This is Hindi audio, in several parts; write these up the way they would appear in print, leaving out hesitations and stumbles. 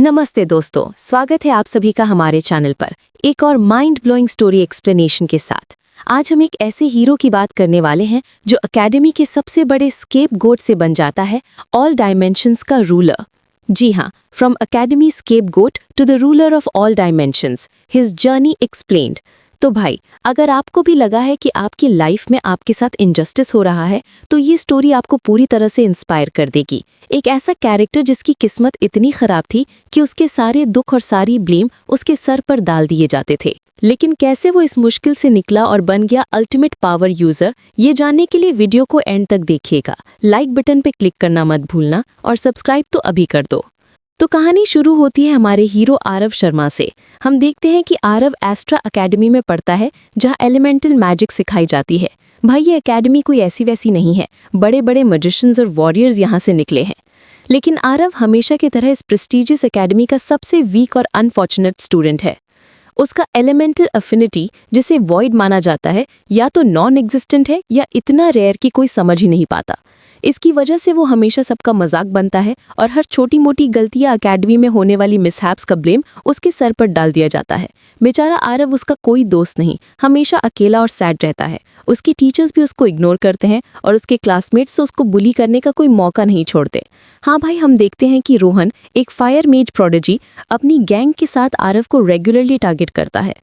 नमस्ते दोस्तों, स्वागत है आप सभी का हमारे चैनल पर एक और माइंड ब्लोइंग स्टोरी एक्सप्लेनेशन के साथ। आज हम एक ऐसे हीरो की बात करने वाले हैं जो एकेडमी के सबसे बड़े स्केपगोट से बन जाता है ऑल डायमेंशंस का रूलर। जी हाँ, from academy scapegoat to the ruler of all dimensions, his journey explained. तो भाई, अगर आपको भी लगा है कि आपकी लाइफ में आपके साथ इनजस्टिस हो रहा है, तो ये स्टोरी आपको पूरी तरह से इंस्पायर कर देगी। एक ऐसा कैरेक्टर जिसकी किस्मत इतनी खराब थी कि उसके सारे दुख और सारी ब्लेम उसके सर पर डाल दिए जाते थे, लेकिन कैसे वो इस मुश्किल से निकला और बन गया अल्टीमेट पावर यूजर, ये जानने के लिए वीडियो को एंड तक देखिएगा। लाइक बटन पे क्लिक करना मत भूलना और सब्सक्राइब तो अभी कर दो। तो कहानी शुरू होती है हमारे हीरो आरव शर्मा से। हम देखते हैं कि आरव एस्ट्रा एकेडमी में पढ़ता है, जहां एलिमेंटल मैजिक सिखाई जाती है। भाई, ये एकेडमी कोई ऐसी वैसी नहीं है, बड़े बड़े मैजिशियंस और वॉरियर्स यहाँ से निकले हैं। लेकिन आरव हमेशा की तरह इस प्रेस्टीजियस एकेडमी का सबसे वीक और अनफॉर्चुनेट स्टूडेंट है। उसका एलिमेंटल अफिनिटी, जिसे वॉइड माना जाता है, या तो नॉन एग्जिस्टेंट है या इतना रेयर कि कोई समझ ही नहीं पाता। इसकी वजह से वो हमेशा सबका मजाक बनता है और हर छोटी मोटी गलतियां एकेडमी में होने वाली मिसहैप्स का ब्लेम उसके सर पर डाल दिया जाता है। बेचारा आरव उसका कोई दोस्त नहीं, हमेशा अकेला और सैड रहता है। उसकी टीचर्स भी उसको इग्नोर करते हैं और उसके क्लासमेट्स से उसको बुली करने का कोई मौका नहीं छोड़ते। हाँ भाई, हम देखते हैं कि रोहन, एक फायर मेज प्रोडिजी, अपनी गैंग के साथ आरव को रेगुलरली टारगेट करता है।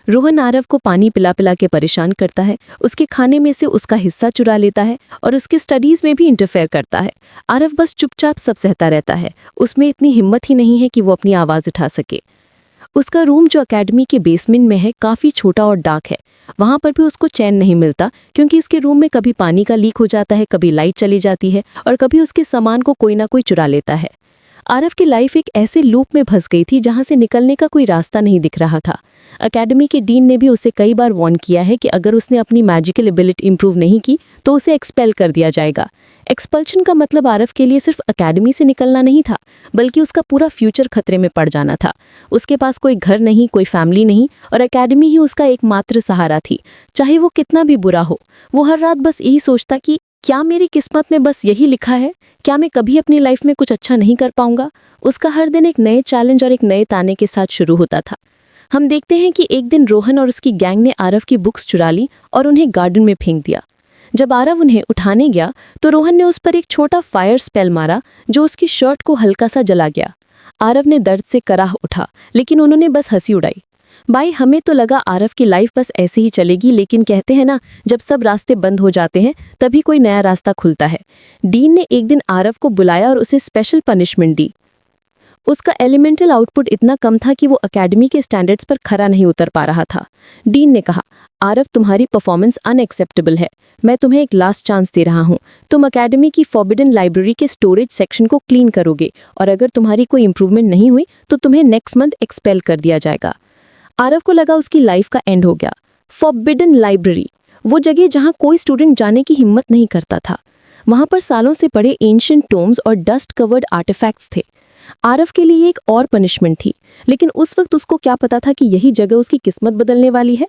रोहन आरव को पानी पिला पिला के परेशान करता है, उसके खाने में से उसका हिस्सा चुरा लेता है और उसके स्टडीज में भी इंटरफेयर करता है। आरव बस चुपचाप सब सहता रहता है, उसमें इतनी हिम्मत ही नहीं है कि वो अपनी आवाज़ उठा सके। उसका रूम जो एकेडमी के बेसमेंट में है, काफ़ी छोटा और डार्क है। वहाँ पर भी उसको चैन नहीं मिलता, क्योंकि उसके रूम में कभी पानी का लीक हो जाता है, कभी लाइट चली जाती है और कभी उसके सामान को कोई ना कोई चुरा लेता है। आरव की लाइफ एक ऐसे लूप में फंस गई थी जहां से निकलने का कोई रास्ता नहीं दिख रहा था। एकेडमी के डीन ने भी उसे कई बार वार्न किया है कि अगर उसने अपनी मैजिकल एबिलिटी इंप्रूव नहीं की तो उसे एक्सपेल कर दिया जाएगा। एक्सपल्शन का मतलब आरव के लिए सिर्फ एकेडमी से निकलना नहीं था, बल्कि उसका पूरा फ्यूचर खतरे में पड़ जाना था। उसके पास कोई घर नहीं, कोई फैमिली नहीं, और एकेडमी ही उसका एकमात्र सहारा थी। चाहे वो कितना भी बुरा हो, वो हर रात बस यही सोचता कि क्या मेरी किस्मत में बस यही लिखा है? क्या मैं कभी अपनी लाइफ में कुछ अच्छा नहीं कर पाऊंगा? उसका हर दिन एक नए चैलेंज और एक नए ताने के साथ शुरू होता था। हम देखते हैं कि एक दिन रोहन और उसकी गैंग ने आरव की बुक्स चुरा ली और उन्हें गार्डन में फेंक दिया। जब आरव उन्हें उठाने गया तो रोहन ने उस पर एक छोटा फायर स्पेल मारा, जो उसकी शर्ट को हल्का सा जला गया। आरव ने दर्द से कराह उठा, लेकिन उन्होंने बस हंसी उड़ाई। भाई, हमें तो लगा आरव की लाइफ बस ऐसे ही चलेगी, लेकिन कहते हैं ना, जब सब रास्ते बंद हो जाते हैं तभी कोई नया रास्ता खुलता है। डीन ने एक दिन आरव को बुलाया और उसे स्पेशल पनिशमेंट दी। उसका एलिमेंटल आउटपुट इतना कम था कि वो एकेडमी के स्टैंडर्ड्स पर खरा नहीं उतर पा रहा था। डीन ने कहा, आरव, तुम्हारी परफॉर्मेंस अनएक्सेप्टेबल है। मैं तुम्हें एक लास्ट चांस दे रहा हूँ। तुम एकेडमी की फॉरबिडन लाइब्रेरी के स्टोरेज सेक्शन को क्लीन करोगे, और अगर तुम्हारी कोई इंप्रूवमेंट नहीं हुई तो तुम्हें नेक्स्ट मंथ एक्सपेल कर दिया जाएगा। आरव को लगा उसकी लाइफ का एंड हो गया। फॉरबिडन लाइब्रेरी, वो जगह जहां कोई स्टूडेंट जाने की हिम्मत नहीं करता था। वहां पर सालों से पड़े एंशिएंट टोम्स और डस्ट कवर्ड आर्टिफैक्ट्स थे। आरव के लिए एक और पनिशमेंट थी, लेकिन उस वक्त उसको क्या पता था कि यही जगह उसकी किस्मत बदलने वाली है।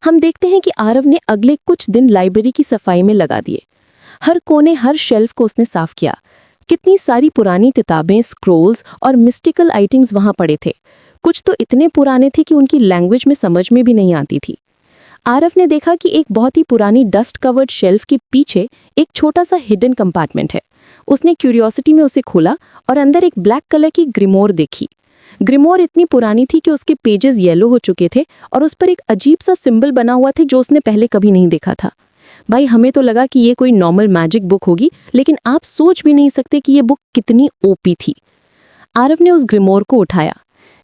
हम देखते हैं कि आरव ने अगले कुछ दिन लाइब्रेरी की सफाई में लगा दिए। हर कोने, हर शेल्फ को उसने साफ किया। कितनी सारी पुरानी किताबें, स्क्रोल्स और मिस्टिकल आइटम्स वहां पड़े थे। कुछ तो इतने पुराने थे कि उनकी लैंग्वेज में समझ में भी नहीं आती थी। आरव ने देखा कि एक बहुत ही पुरानी डस्ट कवर्ड शेल्फ के पीछे एक छोटा सा हिडन कंपार्टमेंट है। उसने क्यूरियोसिटी में उसे खोला और अंदर एक ब्लैक कलर की ग्रिमोर देखी। ग्रिमोर इतनी पुरानी थी कि उसके पेजेस येलो हो चुके थे और उस पर एक अजीब सा सिंबल बना हुआ था जो उसने पहले कभी नहीं देखा था। भाई, हमें तो लगा कि ये कोई नॉर्मल मैजिक बुक होगी, लेकिन आप सोच भी नहीं सकते कि ये बुक कितनी ओपी थी। आरव ने उस ग्रिमोर को उठाया।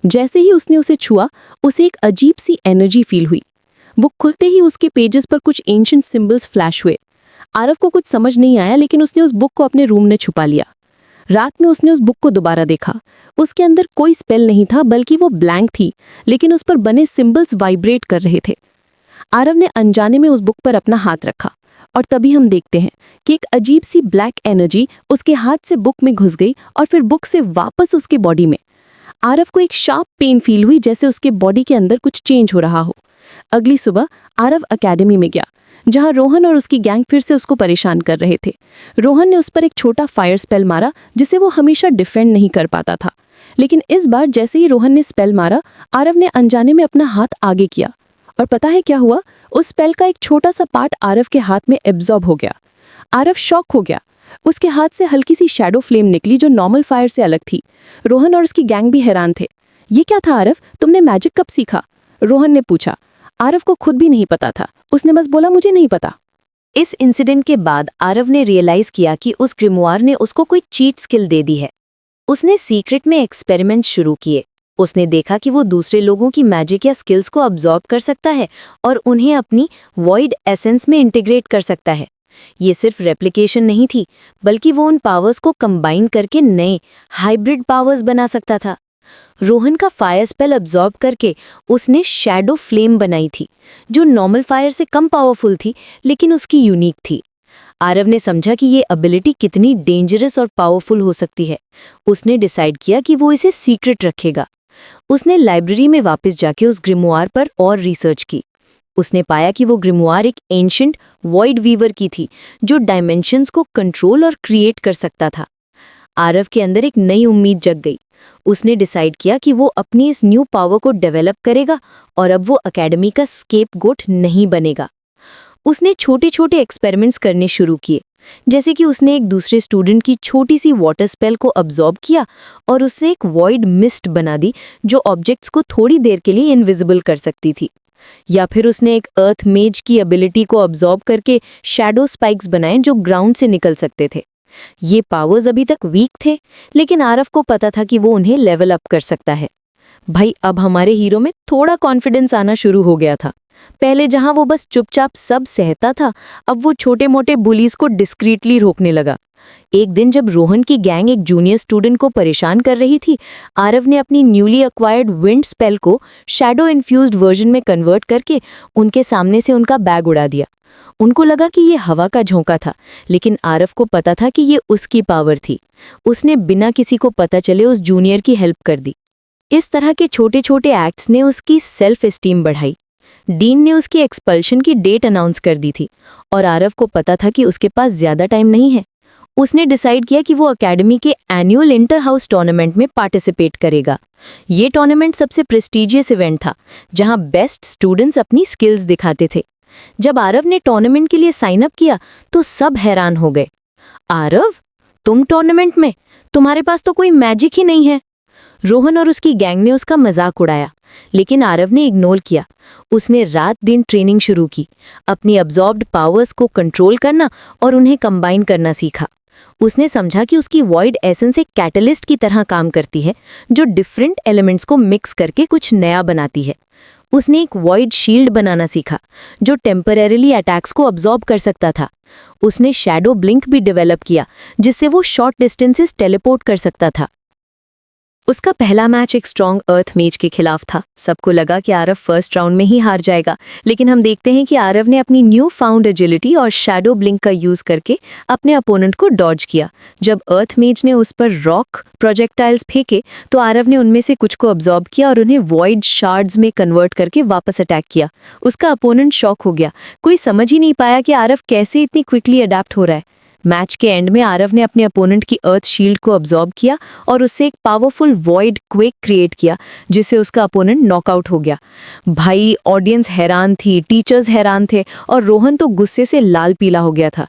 जैसे ही उसने उसे छुआ, उसे एक अजीब सी एनर्जी फील हुई। वो खुलते ही उसके पेजेस पर कुछ एंशिएंट सिंबल्स फ्लैश हुए। आरव को कुछ समझ नहीं आया, लेकिन उसने उस बुक को अपने रूम में छुपा लिया। रात में उसने उस बुक को दोबारा देखा। उसके अंदर कोई स्पेल नहीं था, बल्कि वो ब्लैंक थी, लेकिन उस पर बने सिंबल्स वाइब्रेट कर रहे थे। आरव ने अनजाने में उस बुक पर अपना हाथ रखा और तभी हम देखते हैं कि एक अजीब सी ब्लैक एनर्जी उसके हाथ से बुक में घुस गई और फिर बुक से वापस उसके बॉडी में। आरव को एक शार्प पेन फील हुई, जैसे उसके बॉडी के अंदर कुछ चेंज हो रहा हो। अगली सुबह आरव एकेडमी में गया, जहां रोहन और उसकी गैंग फिर से उसको परेशान कर रहे थे। रोहन ने उस पर एक छोटा फायर स्पेल मारा, जिसे वो हमेशा डिफेंड नहीं कर पाता था। लेकिन इस बार जैसे ही रोहन ने स्पेल मारा, आरव ने अनजाने में अपना हाथ आगे किया और पता है क्या हुआ? उस स्पेल का एक छोटा सा पार्ट आरव के हाथ में एब्जॉर्ब हो गया। आरव शॉक हो गया। उसके हाथ से हल्की सी शैडो फ्लेम निकली जो नॉर्मल फायर से अलग थी। रोहन और उसकी गैंग भी हैरान थे। ये क्या था आरव? तुमने मैजिक कब सीखा? रोहन ने पूछा। आरव को खुद भी नहीं पता था। उसने बस बोला, मुझे नहीं पता। इस इंसिडेंट के बाद आरव ने रियलाइज किया कि उस ग्रिमवार ने उसको कोई चीट स्किल दे दी है। उसने सीक्रेट में एक्सपेरिमेंट शुरू किए। उसने देखा कि वो दूसरे लोगों की मैजिक या स्किल्स को अब्जॉर्ब कर सकता है और उन्हें अपनी वॉइड एसेंस में इंटीग्रेट कर सकता है। ये सिर्फ रेप्लिकेशन नहीं थी, बल्कि वो उन पावर्स को कंबाइन करके नए हाइब्रिड पावर्स बना सकता था। रोहन का फायर स्पेल अब्जॉर्ब करके उसने शैडो फ्लेम बनाई थी, जो नॉर्मल फायर से कम पावरफुल थी, लेकिन उसकी यूनिक थी। आरव ने समझा कि ये एबिलिटी कितनी डेंजरस और पावरफुल हो सकती है। उसने डिसाइड किया कि वो इसे सीक्रेट रखेगा। उसने लाइब्रेरी में वापस जाके उस ग्रिमवार पर और रिसर्च की। उसने पाया कि वो ग्रिमवार एक एंशिएंट वॉइड वीवर की थी, जो डायमेंशंस को कंट्रोल और क्रिएट कर सकता था। आरव के अंदर एक नई उम्मीद जग गई। उसने डिसाइड किया कि वो अपनी इस न्यू पावर को डेवलप करेगा और अब वो एकेडमी का स्केपगोट नहीं बनेगा। उसने छोटे छोटे एक्सपेरिमेंट्स करने शुरू किए, जैसे कि उसने एक दूसरे स्टूडेंट की छोटी सी वाटर स्पेल को अब्जॉर्ब किया और उससे एक वॉइड मिस्ट बना दी, जो ऑब्जेक्ट्स को थोड़ी देर के लिए इनविजिबल कर सकती थी। या फिर उसने एक अर्थ मेज की एबिलिटी को अब्जॉर्ब करके शैडो स्पाइक्स बनाए जो ग्राउंड से निकल सकते थे। ये पावर्स अभी तक वीक थे, लेकिन आरव को पता था कि वो उन्हें लेवल अप कर सकता है। भाई, अब हमारे हीरो में थोड़ा कॉन्फिडेंस आना शुरू हो गया था। पहले जहां वो बस चुपचाप सब सहता था, अब वो छोटे मोटे बुलीज को डिस्क्रीटली रोकने लगा। एक दिन जब रोहन की गैंग एक जूनियर स्टूडेंट को परेशान कर रही थी, आरव ने अपनी न्यूली एक्वायर्ड विंड स्पेल को शैडो इन्फ्यूज्ड वर्जन में कन्वर्ट करके उनके सामने से उनका बैग उड़ा दिया। उनको लगा कि ये हवा का झोंका था, लेकिन आरव को पता था कि ये उसकी पावर थी। उसने बिना किसी को पता चले उस जूनियर की हेल्प कर दी। इस तरह के छोटे छोटे एक्ट्स ने उसकी सेल्फ एस्टीम बढ़ाई। डीन ने उसकी एक्सपल्शन की डेट अनाउंस कर दी थी और आरव को पता था कि उसके पास ज्यादा टाइम नहीं है। उसने डिसाइड किया कि वो एकेडमी के एनुअल इंटर हाउस टूर्नामेंट में पार्टिसिपेट करेगा। ये टूर्नामेंट सबसे प्रेस्टिजियस इवेंट था, जहां बेस्ट स्टूडेंट्स अपनी स्किल्स दिखाते थे। जब आरव ने टूर्नामेंट के लिए साइन अप किया तो सब हैरान हो गए। आरव, तुम टूर्नामेंट में? तुम्हारे पास तो कोई मैजिक ही नहीं है। रोहन और उसकी गैंग ने उसका मजाक उड़ाया, लेकिन आरव ने इग्नोर किया। उसने रात दिन ट्रेनिंग शुरू की, अपनी अब्जॉर्ब्ड पावर्स को कंट्रोल करना और उन्हें कंबाइन करना सीखा। उसने समझा कि उसकी वॉइड एसेंस एक कैटलिस्ट की तरह काम करती है, जो डिफरेंट एलिमेंट्स को मिक्स करके कुछ नया बनाती है। उसने एक वॉइड शील्ड बनाना सीखा, जो टेम्परेरीली अटैक्स को अब्जॉर्ब कर सकता था। उसने शैडो ब्लिंक भी डेवलप किया, जिससे वो शॉर्ट डिस्टेंसेस टेलीपोर्ट कर सकता था। उसका पहला मैच एक स्ट्रॉन्ग अर्थ मेज के खिलाफ था। सबको लगा कि आरव फर्स्ट राउंड में ही हार जाएगा, लेकिन हम देखते हैं कि आरव ने अपनी न्यू फाउंड एजिलिटी और शैडो ब्लिंक का यूज करके अपने अपोनेंट को डॉज किया। जब अर्थ मेज ने उस पर रॉक प्रोजेक्टाइल्स फेंके, तो आरव ने उनमें से कुछ को अब्जॉर्ब किया और उन्हें वॉइड शार्ड्स में कन्वर्ट करके वापस अटैक किया। उसका अपोनेंट शॉक हो गया। कोई समझ ही नहीं पाया कि आरव कैसे इतनी क्विकली अडेप्ट हो रहा है। मैच के एंड में आरव ने अपने अपोनेंट की अर्थ शील्ड को अब्जॉर्ब किया और उससे एक पावरफुल वॉइड क्वेक क्रिएट किया, जिससे उसका अपोनेंट नॉकआउट हो गया। भाई, ऑडियंस हैरान थी, टीचर्स हैरान थे और रोहन तो गुस्से से लाल पीला हो गया था।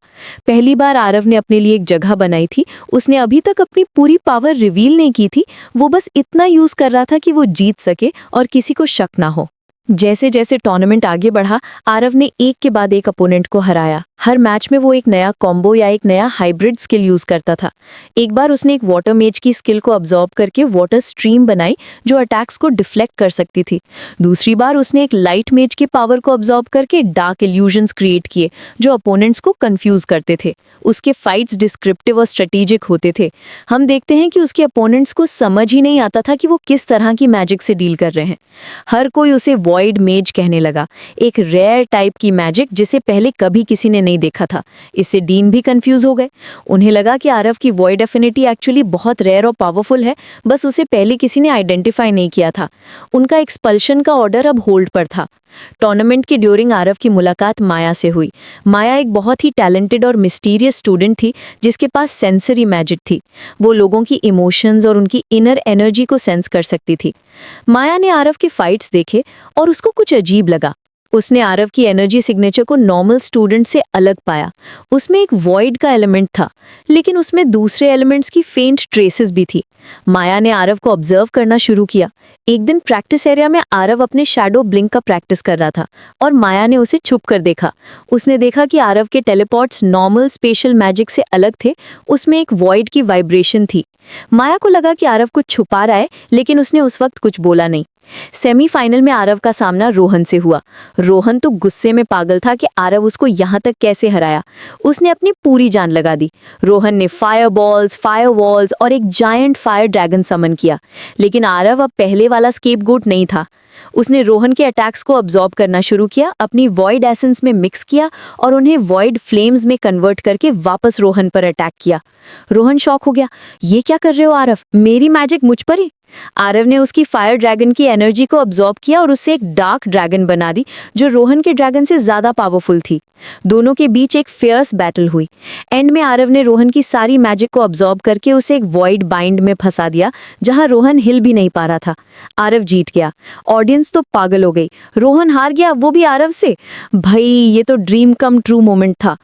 पहली बार आरव ने अपने लिए एक जगह बनाई थी। उसने अभी तक अपनी पूरी पावर रिवील नहीं की थी। वो बस इतना यूज कर रहा था कि वो जीत सके और किसी को शक ना हो। जैसे जैसे टूर्नामेंट आगे बढ़ा, आरव ने एक के बाद एक अपोनेंट को हराया। हर मैच में वो एक नया कॉम्बो या एक नया हाइब्रिड स्किल यूज करता था। एक बार उसने एक वाटर मेज की स्किल को अब्जॉर्ब करके वाटर स्ट्रीम बनाई, जो अटैक्स को डिफ्लेक्ट कर सकती थी। दूसरी बार उसने एक लाइट मेज के पावर को अब्जॉर्ब करके डार्क इल्यूजन्स क्रिएट किए, जो अपोनेंट्स को कंफ्यूज करते थे। उसके फाइट्स डिस्क्रिप्टिव और स्ट्रेटेजिक होते थे। हम देखते हैं कि उसके अपोनेंट्स को समझ ही नहीं आता था कि वो किस तरह की मैजिक से डील कर रहे हैं। हर कोई उसे वॉइड मेज कहने लगा, एक रेयर टाइप की मैजिक जिसे पहले कभी किसी ने नहीं देखा था। इससे डीन भी कंफ्यूज हो गए। उन्हें लगा कि आरव की वॉइड एफिनिटी एक्चुअली बहुत रेयर और पावरफुल है, बस उसे पहले किसी ने आइडेंटिफाई नहीं किया था। उनका एक्सपल्शन का ऑर्डर अब होल्ड पर था। टूर्नामेंट के ड्यूरिंग आरव की मुलाकात माया से हुई। माया एक बहुत ही टैलेंटेड और मिस्टीरियस स्टूडेंट थी जिसके पास सेंसरी मैजिक थी। वो लोगों की इमोशंस और उनकी इनर एनर्जी को सेंस कर सकती थी। माया ने आरव के फाइट्स देखे और उसको कुछ अजीब लगा। उसने आरव की एनर्जी सिग्नेचर को नॉर्मल स्टूडेंट से अलग पाया। उसमें एक वॉइड का एलिमेंट था, लेकिन उसमें दूसरे एलिमेंट्स की फेंट ट्रेसेस भी थी। माया ने आरव को ऑब्जर्व करना शुरू किया। एक दिन प्रैक्टिस एरिया में आरव अपने शैडो ब्लिंक का प्रैक्टिस कर रहा था और माया ने उसे छुप कर देखा। उसने देखा कि आरव के टेलीपोर्ट्स नॉर्मल स्पेशल मैजिक से अलग थे। उसमें एक वॉइड की वाइब्रेशन थी। माया को लगा कि आरव कुछ छुपा रहा है, लेकिन उसने उस वक्त कुछ बोला नहीं। सेमीफाइनल में आरव का सामना रोहन से हुआ। रोहन तो गुस्से में पागल था कि आरव उसको यहाँ तक कैसे हराया। उसने अपनी पूरी जान लगा दी। रोहन ने फायर बॉल्स, फायर वॉल्स और एक जायंट फायर ड्रैगन समन किया, लेकिन आरव अब पहले वाला स्केपगोट नहीं था। उसने रोहन के अटैक्स को अब्जॉर्ब करना शुरू किया, अपनी वॉइड एसेंस में मिक्स किया और उन्हें वॉइड फ्लेम्स में कन्वर्ट करके वापस रोहन पर अटैक किया। रोहन शॉक हो गया। ये क्या कर रहे हो आरव? मेरी मैजिक मुझ पर ही? आरव ने उसकी फायर ड्रैगन की एनर्जी को अब्जॉर्ब किया और उससे एक डार्क ड्रैगन बना दी जो रोहन के ड्रैगन से ज्यादा पावरफुल थी। दोनों के बीच एक फियर्स बैटल हुई। एंड में आरव ने रोहन की सारी मैजिक को अब्जॉर्ब करके उसे एक वॉइड बाइंड में फंसा दिया जहां रोहन हिल भी नहीं पा रहा था। आरव जीत गया। ऑडियंस तो पागल हो गई। रोहन हार गया, वो भी आरव से। भाई ये तो ड्रीम कम ट्रू मोमेंट था।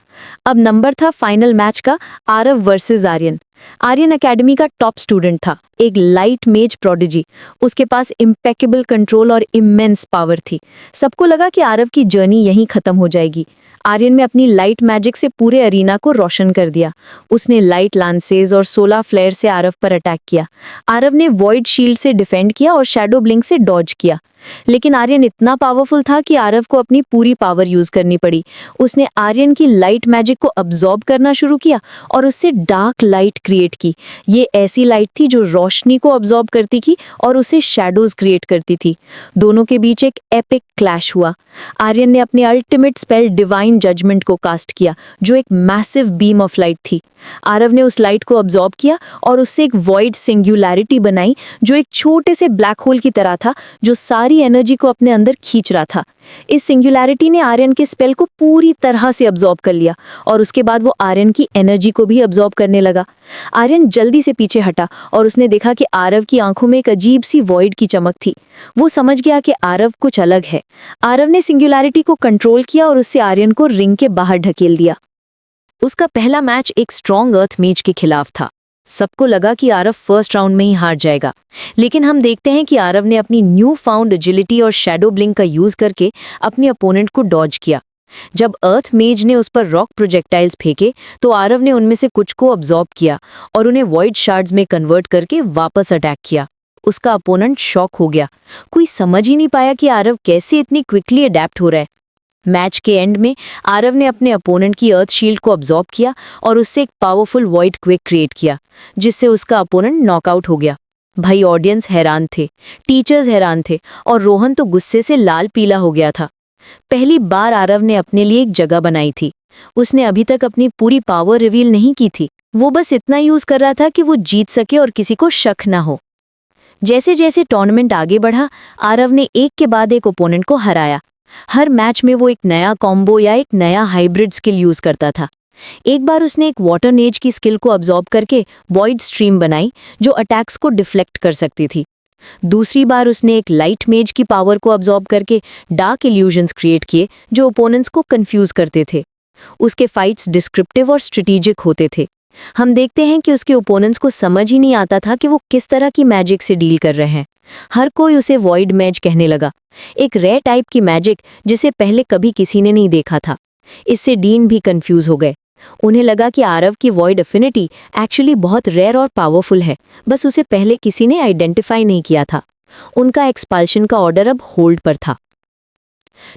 अब नंबर था फाइनल मैच का, आरव वर्सेस आर्यन। आर्यन एकेडमी का टॉप स्टूडेंट था, एक लाइट मेज प्रोडिजी। उसके पास इम्पेकेबल कंट्रोल और इमेंस पावर थी। सबको लगा कि आरव की जर्नी यहीं खत्म हो जाएगी। आर्यन ने अपनी लाइट मैजिक से पूरे अरीना को रोशन कर दिया। उसने लाइट लांसेज और 16 फ्लेयर से आरव पर अटैक किया। आरव ने वॉइड शील्ड से डिफेंड किया और शैडो ब्लिंक से डॉज किया, लेकिन आर्यन इतना पावरफुल था कि आरव को अपनी पूरी पावर यूज करनी पड़ी। उसने आर्यन की लाइट मैजिक को अब्जॉर्ब करना शुरू किया और उससे डार्क लाइट क्रिएट की। ये ऐसी लाइट थी जो रोशनी को अब्जॉर्ब करती थी और उसे शैडोज क्रिएट करती थी। दोनों के बीच एक एपिक क्लैश हुआ। आर्यन ने अपने अल्टीमेट स्पेल डिवाइन जजमेंट को कास्ट किया, जो एक मैसिव बीम ऑफ लाइट थी। आरव ने उस लाइट को अब्जॉर्ब किया और उससे एक वॉइड सिंगुलैरिटी बनाई जो एक छोटे से ब्लैक होल की तरह था, जो सारी एनर्जी को अपने अंदर खींच रहा था। इस सिंगुलैरिटी ने आर्यन के स्पेल को पूरी तरह से अब्जॉर्ब कर लिया और उसके बाद वो आर्यन की एनर्जी को भी अब्जॉर्ब करने लगा। आर्यन जल्दी से पीछे हटा और उसने देखा कि आरव की आंखों में एक अजीब सी वॉइड की चमक थी। वो समझ गया कि आरव कुछ अलग है। आरव ने सिंगुलैरिटी को कंट्रोल किया और उससे आर्यन को रिंग के बाहर ढकेल दिया। उसका पहला मैच एक स्ट्रॉन्ग अर्थ मेज के खिलाफ था। सबको लगा कि आरव फर्स्ट राउंड में ही हार जाएगा, लेकिन हम देखते हैं कि आरव ने अपनी न्यू फाउंड एजिलिटी और शैडो ब्लिंक का यूज करके अपने अपोनेंट को डॉज किया। जब अर्थ मेज ने उस पर रॉक प्रोजेक्टाइल्स फेंके तो आरव ने उनमें से कुछ को अब्जॉर्ब किया और उन्हें वॉइड शार्ड्स में कन्वर्ट करके वापस अटैक किया। उसका अपोनेंट शॉक हो गया। कोई समझ ही नहीं पाया कि आरव कैसे इतनी क्विकली अडेप्ट हो रहा है। मैच के एंड में आरव ने अपने अपोनेंट की अर्थ शील्ड को अब्जॉर्ब किया और उससे एक पावरफुल वॉइड क्विक क्रिएट किया, जिससे उसका अपोनेंट नॉकआउट हो गया। भाई ऑडियंस हैरान थे, टीचर्स हैरान थे और रोहन तो गुस्से से लाल पीला हो गया था। पहली बार आरव ने अपने लिए एक जगह बनाई थी। उसने अभी तक अपनी पूरी पावर रिवील नहीं की थी। वो बस इतना यूज कर रहा था कि वो जीत सके और किसी को शक ना हो। जैसे जैसे टूर्नामेंट आगे बढ़ा, आरव ने एक के बाद एक ओपोनेंट को हराया। हर मैच में वो एक नया कॉम्बो या एक नया हाइब्रिड स्किल यूज करता था। एक बार उसने एक वाटर नेज की स्किल को अब्जॉर्ब करके वॉइड स्ट्रीम बनाई जो अटैक्स को डिफ्लेक्ट कर सकती थी। दूसरी बार उसने एक लाइट मेज की पावर को अब्जॉर्ब करके डार्क इल्यूजन्स क्रिएट किए जो ओपोनेंट्स को कंफ्यूज करते थे। उसके फाइट्स डिस्क्रिप्टिव और स्ट्रेटेजिक होते थे। हम देखते हैं कि उसके ओपोनेंट्स को समझ ही नहीं आता था कि वो किस तरह की मैजिक से डील कर रहे हैं। हर कोई उसे वॉइड मैज कहने लगा, एक रेयर टाइप की मैजिक जिसे पहले कभी किसी ने नहीं देखा था। इससे डीन भी कंफ्यूज हो गए। उन्हें लगा कि आरव की वॉइड एफिनिटी एक्चुअली बहुत रेयर और पावरफुल है, बस उसे पहले किसी ने आइडेंटिफाई नहीं किया था। उनका एक्सपल्शन का ऑर्डर अब होल्ड पर था।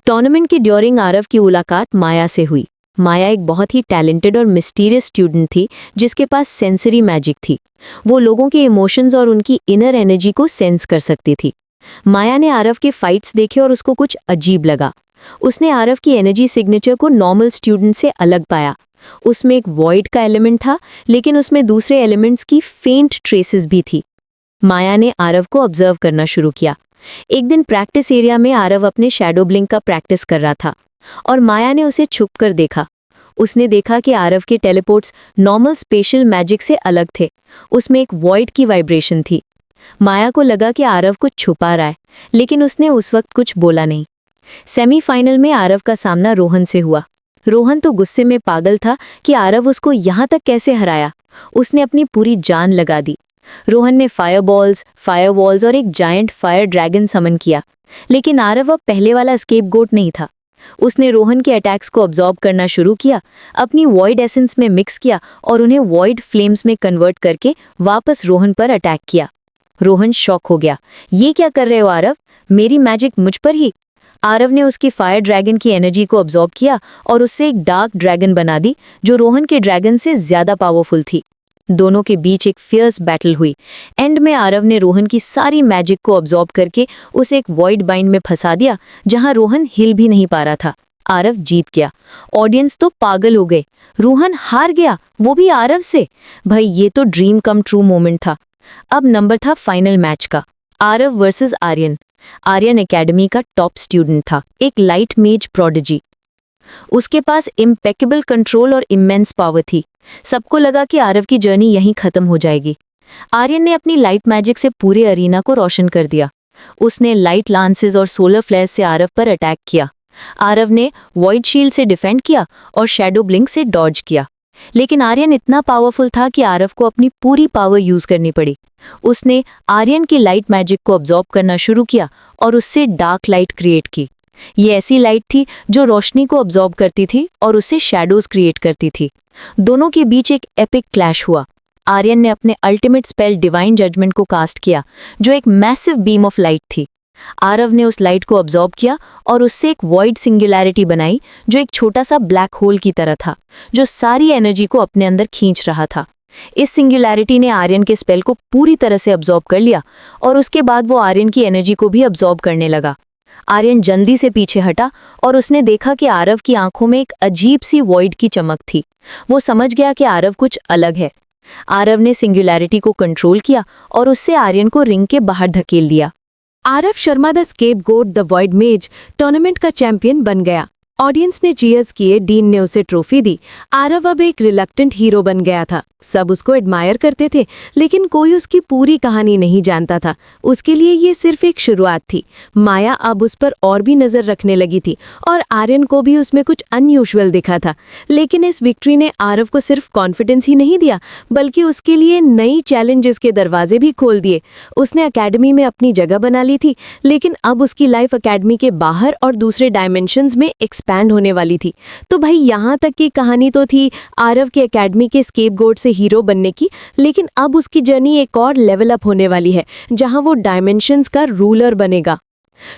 टूर्नामेंट की ड्यूरिंग आरव की मुलाकात माया से हुई। माया एक बहुत ही टैलेंटेड और मिस्टीरियस स्टूडेंट थी जिसके पास सेंसरी मैजिक थी। वो लोगों के इमोशंस और उनकी इनर एनर्जी को सेंस कर सकती थी। माया ने आरव के फाइट्स देखे और उसको कुछ अजीब लगा। उसने आरव की एनर्जी सिग्नेचर को नॉर्मल स्टूडेंट से अलग पाया। उसमें एक वॉइड का एलिमेंट था, लेकिन उसमें दूसरे एलिमेंट्स की फेंट ट्रेसेस भी थी। माया ने आरव को ऑब्जर्व करना शुरू किया। एक दिन प्रैक्टिस एरिया में आरव अपने शैडो ब्लिंक का प्रैक्टिस कर रहा था और माया ने उसे छुपकर देखा। उसने देखा कि आरव के टेलीपोर्ट्स नॉर्मल स्पेशल मैजिक से अलग थे। उसमें एक वॉइड की वाइब्रेशन थी। माया को लगा कि आरव कुछ छुपा रहा है, लेकिन उसने उस वक्त कुछ बोला नहीं। सेमीफाइनल में आरव का सामना रोहन से हुआ। रोहन तो गुस्से में पागल था कि आरव उसको यहाँ तक कैसे हराया। उसने अपनी पूरी जान लगा दी। रोहन ने फायरबॉल्स, फायरवॉल्स और एक जायंट फायर ड्रैगन समन किया, लेकिन आरव अब पहले वाला स्केपगोट नहीं था। उसने रोहन के अटैक्स को ऑब्जॉर्ब करना शुरू किया, अपनी वॉइड एसेंस में मिक्स किया और उन्हें वॉइड फ्लेम्स में कन्वर्ट करके वापस रोहन पर अटैक किया। रोहन शॉक हो गया। ये क्या कर रहे हो आरव? मेरी मैजिक मुझ पर ही? आरव ने उसकी फायर ड्रैगन की एनर्जी को ऑब्जॉर्ब किया और उससे एक डार्क ड्रैगन बना दी जो रोहन के ड्रैगन से ज्यादा पावरफुल थी। दोनों के बीच एक फियर्स बैटल हुई। एंड में आरव ने रोहन की सारी मैजिक को ऑब्जॉर्ब करके उसे एक वॉइड बाइंड में फंसा दिया, जहां रोहन हिल भी नहीं पा रहा था। आरव जीत गया। ऑडियंस तो पागल हो गए। रोहन हार गया, वो भी आरव से। भाई ये तो ड्रीम कम ट्रू मोमेंट था। अब नंबर था फाइनल मैच का, आरव वर्सेस आर्यन। आर्यन एकेडमी का टॉप स्टूडेंट था, एक लाइट मेज प्रोडिजी। उसके पास इम्पेकेबल कंट्रोल और इमेंस पावर थी। सबको लगा कि आरव की जर्नी यहीं खत्म हो जाएगी। आर्यन ने अपनी लाइट मैजिक से पूरे अरीना को रोशन कर दिया। उसने लाइट लांसेस और सोलर फ्लैश से आरव पर अटैक किया। आरव ने वॉइड शील्ड से डिफेंड किया और शैडो ब्लिंक से डॉज किया। लेकिन आर्यन इतना पावरफुल था कि आरव को अपनी पूरी पावर यूज करनी पड़ी। उसने आर्यन की लाइट मैजिक को ऑब्जॉर्ब करना शुरू किया और उससे डार्क लाइट क्रिएट की। ये ऐसी लाइट थी जो रोशनी को ऑब्जॉर्ब करती थी और उससे शैडोज क्रिएट करती थी। दोनों के बीच एक एपिक क्लैश हुआ। आर्यन ने अपने अल्टीमेट स्पेल डिवाइन जजमेंट को कास्ट किया, जो एक मैसिव बीम ऑफ लाइट थी। आरव ने उस लाइट को ऑब्जॉर्ब किया और उससे एक वॉइड सिंगुलैरिटी बनाई, जो एक छोटा सा ब्लैक होल की तरह था, जो सारी एनर्जी को अपने अंदर खींच रहा था। इस सिंगुलैरिटी ने आर्यन के स्पेल को पूरी तरह से ऑब्जॉर्ब कर लिया और उसके बाद वो आर्यन की एनर्जी को भी ऑब्जॉर्ब करने लगा। आर्यन जल्दी से पीछे हटा और उसने देखा कि आरव की आंखों में एक अजीब सी वॉइड की चमक थी। वो समझ गया कि आरव कुछ अलग है। आरव ने सिंगुलैरिटी को कंट्रोल किया और उससे आर्यन को रिंग के बाहर धकेल दिया। Aarav Sharma the scapegoat the void मेज टूर्नामेंट का चैंपियन बन गया। ऑडियंस ने चीयर्स किए, डीन ने उसे ट्रॉफी दी। आरव अब एक रिलक्टेंट हीरो बन गया था। सब उसको एडमायर करते थे, लेकिन कोई उसकी पूरी कहानी नहीं जानता था। उसके लिए ये सिर्फ एक शुरुआत थी। माया अब उस पर और भी नजर रखने लगी थी और आर्यन को भी उसमें कुछ अनयूजुअल दिखा था। लेकिन इस विक्ट्री ने आरव को सिर्फ कॉन्फिडेंस ही नहीं दिया, बल्कि उसके लिए नई चैलेंजेस के दरवाजे भी खोल दिए। उसने एकेडमी में अपनी जगह बना ली थी, लेकिन अब उसकी लाइफ एकेडमी के बाहर और दूसरे डायमेंशंस में एक्सपैंड होने वाली थी। तो भाई यहाँ तक की कहानी तो थी आरव के एकेडमी के स्केपगोट से हीरो बनने की, लेकिन अब उसकी जर्नी एक और लेवल अप होने वाली है, जहां वो डायमेंशंस का रूलर बनेगा।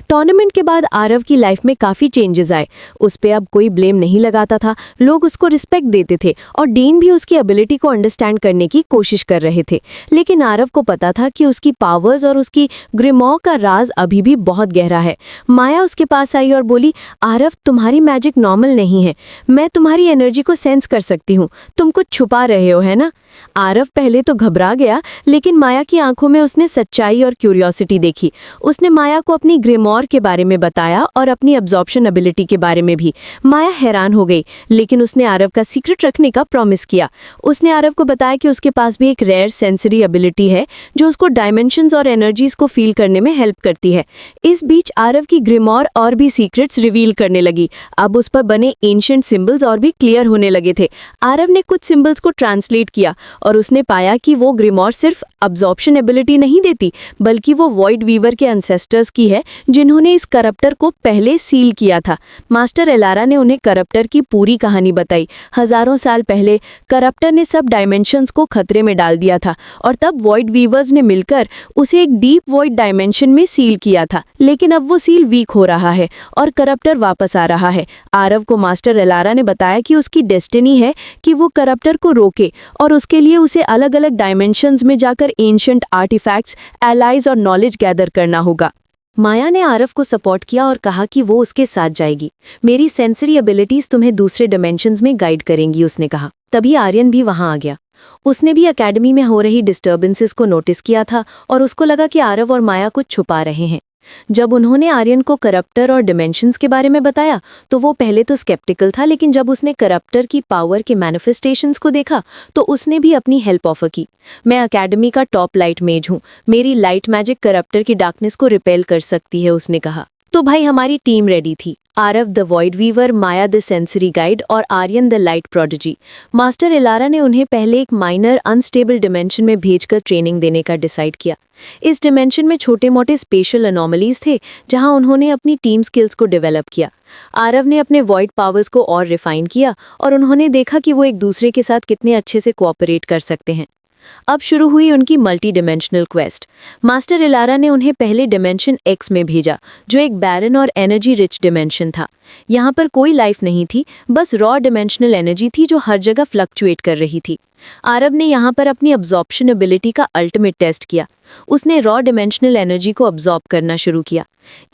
टूर्नामेंट के बाद आरव की लाइफ में काफ़ी चेंजेस आए। उस पे अब कोई ब्लेम नहीं लगाता था, लोग उसको रिस्पेक्ट देते थे और डीन भी उसकी एबिलिटी को अंडरस्टैंड करने की कोशिश कर रहे थे। लेकिन आरव को पता था कि उसकी पावर्स और उसकी ग्रिमॉर का राज अभी भी बहुत गहरा है। माया उसके पास आई और बोली, आरव तुम्हारी मैजिक नॉर्मल नहीं है, मैं तुम्हारी एनर्जी को सेंस कर सकती हूँ, तुम कुछ छुपा रहे हो है ना। आरव पहले तो घबरा गया, लेकिन माया की आंखों में उसने सच्चाई और क्यूरियोसिटी देखी। उसने माया को अपनी ग्रिमॉर के बारे में बताया और अपनी अब्जॉर्प्शन एबिलिटी के बारे में भी। माया हैरान हो गई, लेकिन उसने आरव का सीक्रेट रखने का प्रॉमिस किया। उसने आरव को बताया कि उसके पास भी एक रेयर सेंसरी एबिलिटी है, जो उसको डायमेंशंस और एनर्जीज को फील करने में हेल्प करती है। इस बीच आरव की ग्रिमॉर और भी सीक्रेट्स रिवील करने लगी। अब उस पर बने एंशिएंट सिंबल्स और भी क्लियर होने लगे थे। आरव ने कुछ सिंबल्स को ट्रांसलेट किया और उसने पाया कि वो ग्रिमॉर सिर्फ अब्जॉर्प्शन एबिलिटी नहीं देती, बल्कि वो वॉइड वीवर के एंसेस्टर्स की है, जिन्होंने इस करप्टर को पहले सील किया था। मास्टर एलारा ने उन्हें करप्टर की पूरी कहानी बताई। हजारों साल पहले करप्टर ने सब डायमेंशंस को खतरे में डाल दिया था और तब वॉइड वीवर्स ने मिलकर उसे एक डीप वॉइड डायमेंशन में सील किया था। लेकिन अब वो सील वीक हो रहा है और करप्टर वापस आ रहा है। आरव को मास्टर एलारा ने बताया कि उसकी डेस्टिनी है कि वो करप्टर को रोके और उसके लिए उसे अलग अलग डायमेंशंस में जाकर एंशिएंट आर्टिफैक्ट्स, एलाइज और नॉलेज गैदर करना होगा। माया ने आरव को सपोर्ट किया और कहा कि वो उसके साथ जाएगी। मेरी सेंसरी एबिलिटीज तुम्हें दूसरे डायमेंशंस में गाइड करेंगी, उसने कहा। तभी आर्यन भी वहां आ गया। उसने भी एकेडमी में हो रही डिस्टर्बेंसेस को नोटिस किया था और उसको लगा कि आरव और माया कुछ छुपा रहे हैं। जब उन्होंने आर्यन को करप्टर और डिमेंशंस के बारे में बताया तो वो पहले तो स्केप्टिकल था, लेकिन जब उसने करप्टर की पावर के मैनिफेस्टेशंस को देखा तो उसने भी अपनी हेल्प ऑफर की। मैं एकेडमी का टॉप लाइट मेज हूँ, मेरी लाइट मैजिक करप्टर की डार्कनेस को रिपेल कर सकती है, उसने कहा। तो भाई हमारी टीम रेडी थी। Aarav the void weaver, Maya the sensory guide और Aryan the light prodigy. Master Ilara ने उन्हें पहले एक माइनर अनस्टेबल डिमेंशन में भेजकर ट्रेनिंग देने का डिसाइड किया। इस डिमेंशन में छोटे मोटे स्पेशल एनोमलीज थे जहां उन्होंने अपनी टीम स्किल्स को डेवलप किया। आरव ने अपने वॉइड पावर्स को और रिफाइन किया और उन्होंने देखा कि वो एक दूसरे के साथ कितने अच्छे से कोऑपरेट कर सकते हैं। अब शुरू हुई उनकी multi dimensional quest. Master Ilara ने उन्हें पहले डिमेंशन एक्स में भेजा, जो एक बैरन और एनर्जी रिच डिमेंशन था। यहाँ पर कोई लाइफ नहीं थी, बस रॉ डिमेंशनल एनर्जी थी जो हर जगह फ्लक्चुएट कर रही थी। आरव ने यहाँ पर अपनी अब्जॉर्प्शन एबिलिटी का अल्टीमेट टेस्ट किया। उसने रॉ डिमेंशनल एनर्जी को अब्जॉर्ब करना शुरू किया।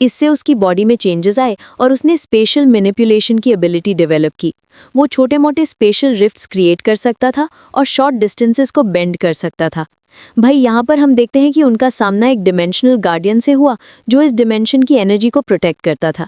इससे उसकी बॉडी में चेंजेस आए और उसने स्पेशल मैनिपुलेशन की एबिलिटी डेवलप की। वो छोटे मोटे स्पेशल रिफ्ट्स क्रिएट कर सकता था और शॉर्ट डिस्टेंसेस को बेंड कर सकता था। भाई यहाँ पर हम देखते हैं कि उनका सामना एक डिमेंशनल गार्डियन से हुआ जो इस डिमेंशन की एनर्जी को प्रोटेक्ट करता था।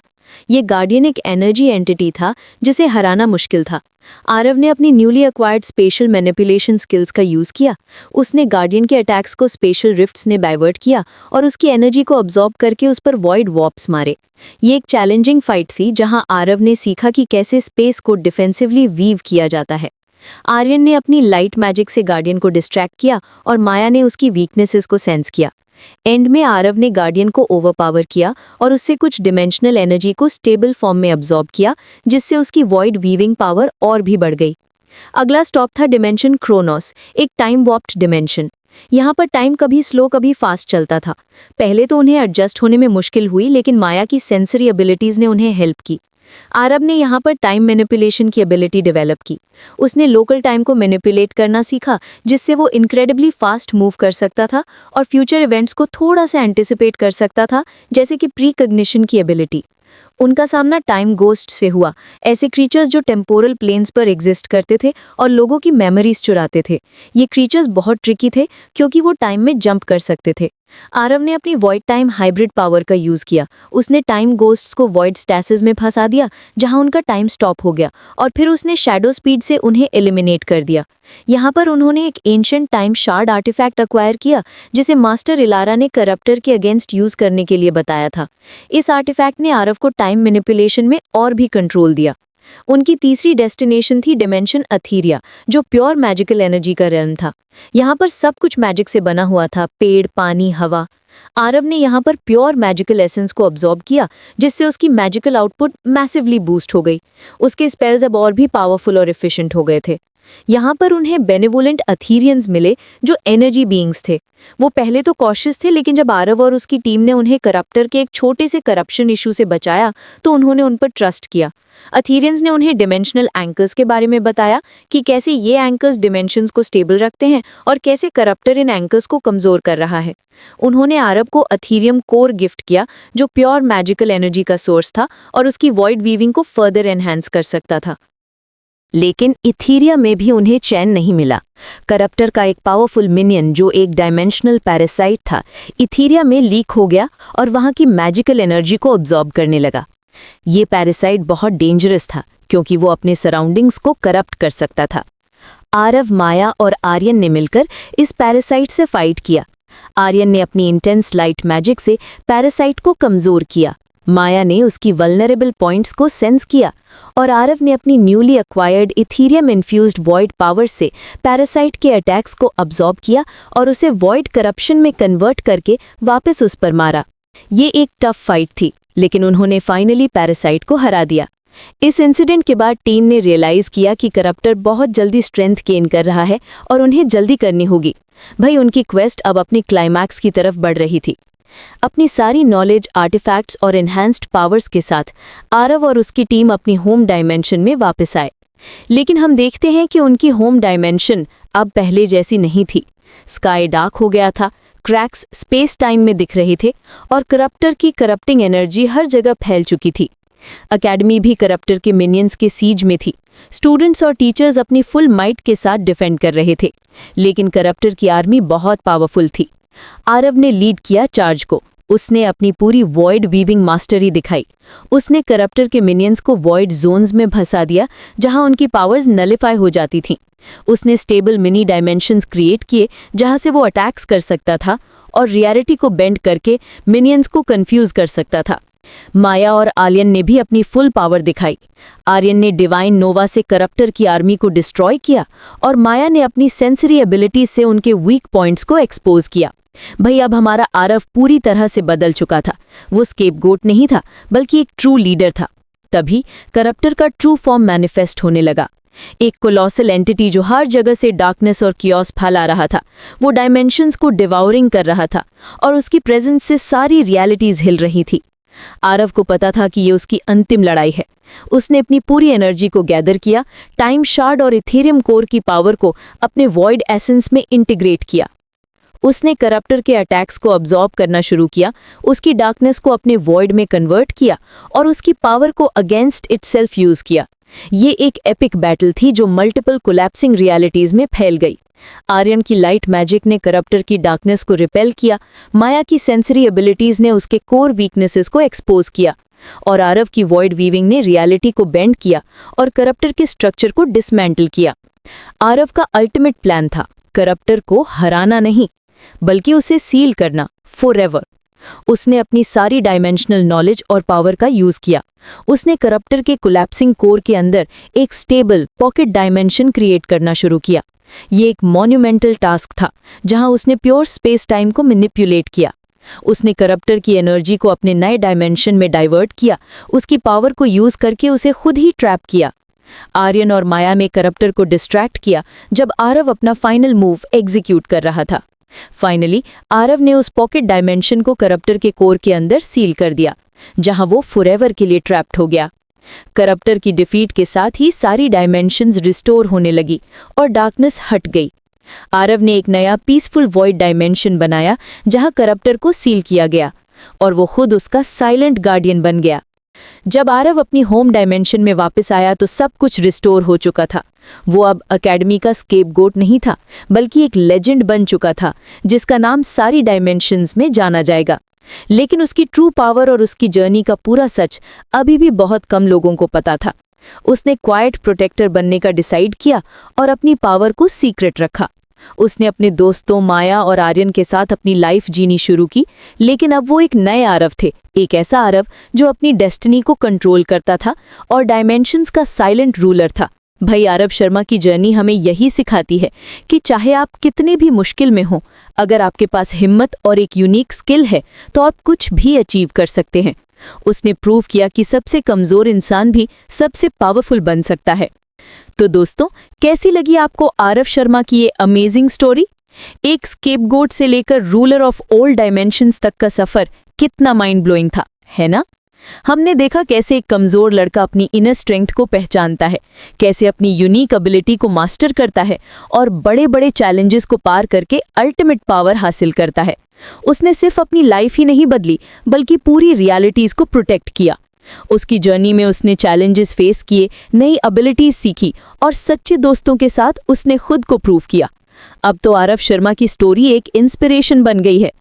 ये गार्डियन एक एनर्जी एंटिटी था जिसे हराना मुश्किल था। आरव ने अपनी newly acquired special manipulation skills का यूज़ किया। उसने गार्डियन के अटैक्स को स्पेशल रिफ्ट्स ने डाइवर्ट किया और उसकी एनर्जी को अब्जॉर्ब करके उस पर वॉइड वॉर्प्स मारे। ये एक चैलेंजिंग फाइट थी जहां आरव ने सीखा कि कैसे स्पेस को डिफेंसिवली वीव किया जाता है। आर्यन ने अपनी लाइट मैजिक से गार्डियन को डिस्ट्रैक्ट किया और माया ने उसकी वीकनेसेस को सेंस किया। एंड में आरव ने गार्डियन को ओवरपावर किया और उससे कुछ डिमेंशनल एनर्जी को स्टेबल फॉर्म में अब्जॉर्ब किया, जिससे उसकी वॉइड वीविंग पावर और भी बढ़ गई। अगला स्टॉप था डिमेंशन क्रोनोस, एक टाइम वॉर्प्ड डिमेंशन। यहाँ पर टाइम कभी स्लो कभी फास्ट चलता था। पहले तो उन्हें एडजस्ट होने में मुश्किल हुई, लेकिन माया की सेंसरी एबिलिटीज ने उन्हें हेल्प की। आरव ने यहाँ पर टाइम मैनिपुलेशन की एबिलिटी डेवलप की। उसने लोकल टाइम को मैनिपुलेट करना सीखा, जिससे वो इनक्रेडिबली फास्ट मूव कर सकता था और फ्यूचर इवेंट्स को थोड़ा सा एंटिसिपेट कर सकता था, जैसे कि प्रीकॉग्निशन की एबिलिटी। उनका सामना टाइम गोस्ट से हुआ, ऐसे क्रीचर्स जो टेम्पोरल प्लेन्स पर एग्जिस्ट करते थे और लोगों की मेमोरीज चुराते थे। ये क्रीचर्स बहुत ट्रिकी थे क्योंकि वो टाइम में जंप कर सकते थे। आरव ने अपनी वॉइड टाइम हाइब्रिड पावर का यूज़ किया। उसने टाइम गोस्ट्स को वॉइड स्टैसेस में फंसा दिया जहां उनका टाइम स्टॉप हो गया, और फिर उसने शैडो स्पीड से उन्हें एलिमिनेट कर दिया। यहाँ पर उन्होंने एक ancient time shard artifact acquire किया, जिसे मास्टर इलारा ने करप्टर के अगेंस्ट यूज़ करने के लिए बताया था। इस आर्टिफैक्ट ने आरव को टाइम मैनिपुलेशन में और भी कंट्रोल दिया। उनकी तीसरी डेस्टिनेशन थी डिमेंशन अथीरिया, जो प्योर मैजिकल एनर्जी का रेल्म था। यहाँ पर सब कुछ मैजिक से बना हुआ था, पेड़, पानी, हवा। आरव ने यहाँ पर प्योर मैजिकल एसेंस को अब्जॉर्ब किया, जिससे उसकी मैजिकल आउटपुट मैसिवली बूस्ट हो गई। उसके स्पेल्स अब और भी पावरफुल और एफिशिएंट हो गए थे। यहाँ पर उन्हें बेनेवोलेंट अथीरियंस मिले जो एनर्जी बीइंग्स थे। वो पहले तो कॉशियस थे, लेकिन जब आरव और उसकी टीम ने उन्हें करप्टर के एक छोटे से करप्शन इशू से बचाया तो उन्होंने उन पर ट्रस्ट किया। अथीरियंस ने उन्हें डिमेंशनल एंकर्स के बारे में बताया कि कैसे ये एंकर्स डिमेंशंस को स्टेबल रखते हैं और कैसे करप्टर इन एंकर्स को कमज़ोर कर रहा है। उन्होंने आरव को अथीरियम कोर गिफ्ट किया, जो प्योर मैजिकल एनर्जी का सोर्स था और उसकी वॉइड वीविंग को फर्दर एनहांस कर सकता था। लेकिन इथीरिया में भी उन्हें चैन नहीं मिला। करप्टर का एक पावरफुल मिनियन, जो एक डायमेंशनल पैरासाइट था, इथीरिया में लीक हो गया और वहां की मैजिकल एनर्जी को अब्जॉर्ब करने लगा। ये पैरासाइट बहुत डेंजरस था क्योंकि वो अपने सराउंडिंग्स को करप्ट कर सकता था। आरव, माया और आर्यन ने मिलकर इस पैरासाइट से फाइट किया। आर्यन ने अपनी इंटेंस लाइट मैजिक से पैरासाइट को कमज़ोर किया। माया ने उसकी वल्नरेबल पॉइंट्स को सेंस किया और आरव ने अपनी newly acquired Ethereum infused void power से पैरासाइट के अटैक्स को अब्जॉर्ब किया और उसे वॉइड करप्शन में कन्वर्ट करके वापस उस पर मारा। ये एक टफ फाइट थी, लेकिन उन्होंने फाइनली पैरासाइट को हरा दिया। इस इंसिडेंट के बाद टीम ने रियलाइज़ किया कि करप्टर बहुत जल्दी स्ट्रेंथ गेन कर रहा है और उन्हें जल्दी करनी होगी। भाई उनकी क्वेस्ट अब अपनी क्लाइमैक्स की तरफ बढ़ रही थी। अपनी सारी नॉलेज, आर्टिफैक्ट्स और एनहांस्ड पावर्स के साथ आरव और उसकी टीम अपनी होम डायमेंशन में वापस आए। लेकिन हम देखते हैं कि उनकी होम डायमेंशन अब पहले जैसी नहीं थी। स्काई डार्क हो गया था, क्रैक्स स्पेस टाइम में दिख रहे थे और करप्टर की करप्टिंग एनर्जी हर जगह फैल चुकी थी। एकेडमी भी करप्टर के मिनियंस के सीज में थी। स्टूडेंट्स और टीचर्स अपनी फुल माइट के साथ डिफेंड कर रहे थे, लेकिन करप्टर की आर्मी बहुत पावरफुल थी। आरव ने लीड किया चार्ज को। उसने अपनी पूरी वॉइड वीविंग मास्टरी दिखाई। उसने करप्टर के मिनियंस को वॉइड जोन्स में फंसा दिया, जहां उनकी पावर्स नलिफाई हो जाती थीं। उसने स्टेबल मिनी डायमेंशंस क्रिएट किए जहां से वो अटैक्स कर सकता था और रियलिटी को बेंड करके मिनियंस को कंफ्यूज कर सकता था। माया और आर्यन ने भी अपनी फुल पावर दिखाई। आर्यन ने डिवाइन नोवा से करप्टर की आर्मी को डिस्ट्रॉय किया और माया ने अपनी सेंसरी एबिलिटी से उनके वीक पॉइंट्स को एक्सपोज किया। भाई, अब हमारा आरव पूरी तरह से बदल चुका था। वो स्केपगोट नहीं था, बल्कि एक ट्रू लीडर था। तभी करप्टर का ट्रू फॉर्म मैनिफेस्ट होने लगा। एक कोलोसल एंटिटी जो हर जगह से डार्कनेस और कियोस फैला रहा था। वो डायमेंशंस को डिवाउरिंग कर रहा था और उसकी प्रेजेंस से सारी रियलिटीज हिल रही थी। आरव को पता था कि ये उसकी अंतिम लड़ाई है। उसने अपनी पूरी एनर्जी को गैदर किया, टाइम शार्ड और इथेरियम कोर की पावर को अपने वॉइड एसेंस में इंटीग्रेट किया। उसने करप्टर के अटैक्स को अब्जॉर्ब करना शुरू किया, उसकी डार्कनेस को अपने वॉइड में कन्वर्ट किया और उसकी पावर को अगेंस्ट इटसेल्फ यूज किया। ये एक एपिक बैटल थी जो मल्टीपल कोलैप्सिंग रियलिटीज में फैल गई। आर्यन की लाइट मैजिक ने करप्टर की डार्कनेस को रिपेल किया, माया की सेंसरी एबिलिटीज ने उसके कोर वीकनेसेस को एक्सपोज किया और आरव की वॉइड वीविंग ने रियलिटी को बेंड किया और करप्टर के स्ट्रक्चर को डिसमेंटल किया। आरव का अल्टीमेट प्लान था करप्टर को हराना नहीं, बल्कि उसे सील करना फॉरएवर। उसने अपनी सारी डायमेंशनल नॉलेज और पावर का यूज किया। उसने करप्टर के कोलैप्सिंग कोर के अंदर एक स्टेबल पॉकेट डायमेंशन क्रिएट करना शुरू किया। ये एक मॉन्यूमेंटल टास्क था, जहां उसने प्योर स्पेस टाइम को मैनिपुलेट किया। उसने करप्टर की एनर्जी को अपने नए डायमेंशन में डाइवर्ट किया, उसकी पावर को यूज करके उसे खुद ही ट्रैप किया। आर्यन और माया में करप्टर को डिस्ट्रैक्ट किया जब आरव अपना फाइनल मूव एग्जीक्यूट कर रहा था। फाइनली आरव ने उस पॉकेट डायमेंशन को करप्टर के कोर के अंदर सील कर दिया, जहां वो फॉरएवर के लिए ट्रैप्ड हो गया। करप्टर की डिफीट के साथ ही सारी डायमेंशंस रिस्टोर होने लगी और डार्कनेस हट गई। आरव ने एक नया पीसफुल वॉइड डायमेंशन बनाया जहां करप्टर को सील किया गया और वो खुद उसका साइलेंट गार्डियन बन गया। जब आरव अपनी होम डायमेंशन में वापस आया तो सब कुछ रिस्टोर हो चुका था। वो अब एकेडमी का स्केपगोट नहीं था, बल्कि एक लेजेंड बन चुका था जिसका नाम सारी डायमेंशंस में जाना जाएगा। लेकिन उसकी ट्रू पावर और उसकी जर्नी का पूरा सच अभी भी बहुत कम लोगों को पता था। उसने क्वाइट प्रोटेक्टर बनने का डिसाइड किया और अपनी पावर को सीक्रेट रखा। उसने अपने दोस्तों माया और आर्यन के साथ अपनी लाइफ जीनी शुरू की, लेकिन अब वो एक नए आरव थे, एक ऐसा आरव जो अपनी डेस्टिनी को कंट्रोल करता था और डायमेंशंस का साइलेंट रूलर था। भाई, आरव शर्मा की जर्नी हमें यही सिखाती है कि चाहे आप कितने भी मुश्किल में हो, अगर आपके पास हिम्मत और एक यूनिक स्किल है तो आप कुछ भी अचीव कर सकते हैं। उसने प्रूव किया कि सबसे कमजोर इंसान भी सबसे पावरफुल बन सकता है। तो दोस्तों, कैसी लगी आपको आरव शर्मा की ये अमेजिंग स्टोरी? एक स्केपगोट से लेकर रूलर ऑफ ऑल डायमेंशंस तक का सफर कितना माइंड ब्लोइंग था, है ना? हमने देखा कैसे एक कमजोर लड़का अपनी इनर स्ट्रेंथ को पहचानता है, कैसे अपनी यूनिक एबिलिटी को मास्टर करता है और बड़े बड़े चैलेंजेस को पार करके अल्टीमेट पावर हासिल करता है। उसने सिर्फ अपनी लाइफ ही नहीं बदली, बल्कि पूरी रियलिटीज को प्रोटेक्ट किया। उसकी जर्नी में उसने चैलेंजेस फेस किए, नई एबिलिटीज सीखी और सच्चे दोस्तों के साथ उसने खुद को प्रूव किया। अब तो आरव शर्मा की स्टोरी एक इंस्पिरेशन बन गई है।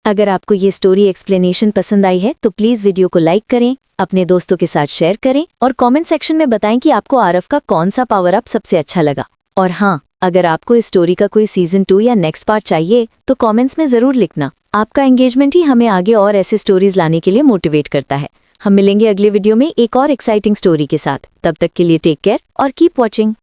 अगर आपको ये स्टोरी एक्सप्लेनेशन पसंद आई है तो प्लीज़ वीडियो को लाइक करें, अपने दोस्तों के साथ शेयर करें और कमेंट सेक्शन में बताएं कि आपको आरव का कौन सा पावर अप सबसे अच्छा लगा। और हाँ, अगर आपको इस स्टोरी का कोई सीजन 2 या नेक्स्ट पार्ट चाहिए तो कमेंट्स में ज़रूर लिखना। आपका एंगेजमेंट ही हमें आगे और ऐसे स्टोरीज लाने के लिए मोटिवेट करता है। हम मिलेंगे अगले वीडियो में एक और एक्साइटिंग स्टोरी के साथ। तब तक के लिए टेक केयर और कीप वॉचिंग।